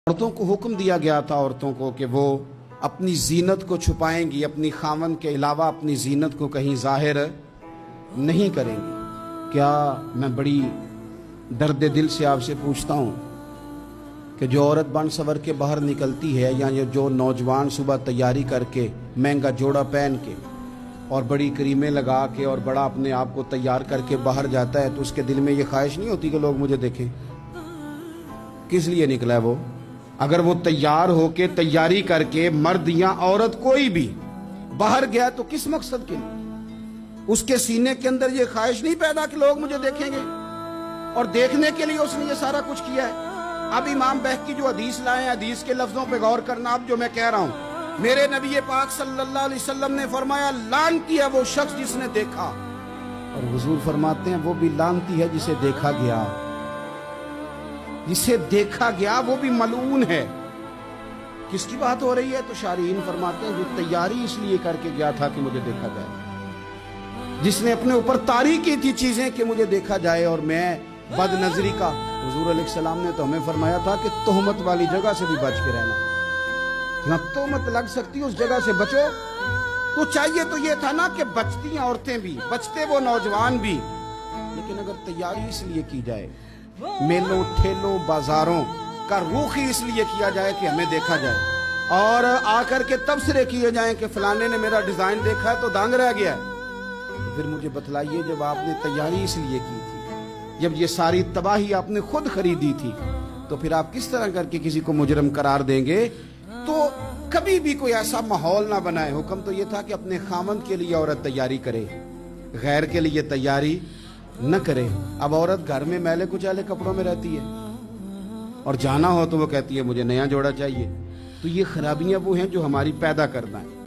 عورتوں کو حکم دیا گیا تھا عورتوں کو کہ وہ اپنی زینت کو چھپائیں گی، اپنی خاوند کے علاوہ اپنی زینت کو کہیں ظاہر نہیں کریں گی۔ کیا میں بڑی درد دل سے آپ سے پوچھتا ہوں کہ جو عورت بن سور کے باہر نکلتی ہے یا جو نوجوان صبح تیاری کر کے مہنگا جوڑا پہن کے اور بڑی کریمیں لگا کے اور بڑا اپنے آپ کو تیار کر کے باہر جاتا ہے، تو اس کے دل میں یہ خواہش نہیں ہوتی کہ لوگ مجھے دیکھیں؟ کس لیے نکلا ہے وہ؟ اگر وہ تیار ہو کے تیاری کر کے مرد یا عورت کوئی بھی باہر گیا تو کس مقصد کے لیے؟ اس کے سینے کے اندر یہ خواہش نہیں پیدا کہ لوگ مجھے دیکھیں گے، اور دیکھنے کے لیے اس نے یہ سارا کچھ کیا ہے۔ اب امام بہقی جو حدیث لائے ہیں، حدیث کے لفظوں پہ غور کرنا۔ اب جو میں کہہ رہا ہوں، میرے نبی پاک صلی اللہ علیہ وسلم نے فرمایا لعنتی ہے وہ شخص جس نے دیکھا، اور حضور فرماتے ہیں وہ بھی لعنتی ہے جسے دیکھا گیا۔ جسے دیکھا گیا وہ بھی ملعون ہے۔ کس کی بات ہو رہی ہے؟ تو شارحین فرماتے ہیں جو تیاری اس لیے کر کے گیا تھا کہ مجھے دیکھا جائے، جس نے اپنے اوپر طاری کی تھی چیزیں کہ مجھے دیکھا جائے اور میں بد نظری کا۔ حضور علیہ السلام نے تو ہمیں فرمایا تھا کہ تہمت والی جگہ سے بھی بچ کے رہنا، جہاں تہمت لگ سکتی اس جگہ سے بچو۔ تو چاہیے تو یہ تھا نا کہ بچتی عورتیں بھی، بچتے وہ نوجوان بھی، لیکن اگر تیاری اس لیے کی جائے، میلوں ٹھیلوں بازاروں کا رخ ہی اس لیے کیا جائے کہ ہمیں دیکھا جائے، اور آ کر کے تبصرے کیے جائیں کہ فلانے نے میرا ڈیزائن دیکھا ہے تو دانگ رہ گیا ہے، تو پھر مجھے بتلائیے جب آپ نے تیاری اس لیے کی تھی، جب یہ ساری تباہی آپ نے خود خریدی تھی، تو پھر آپ کس طرح کر کے کسی کو مجرم قرار دیں گے؟ تو کبھی بھی کوئی ایسا ماحول نہ بنائے۔ حکم تو یہ تھا کہ اپنے خامند کے لیے عورت تیاری کرے، غیر کے لیے تیاری نہ کرے۔ اب عورت گھر میں میلے کچیلے کپڑوں میں رہتی ہے، اور جانا ہو تو وہ کہتی ہے مجھے نیا جوڑا چاہیے۔ تو یہ خرابیاں وہ ہیں جو ہماری پیدا کرنا ہے۔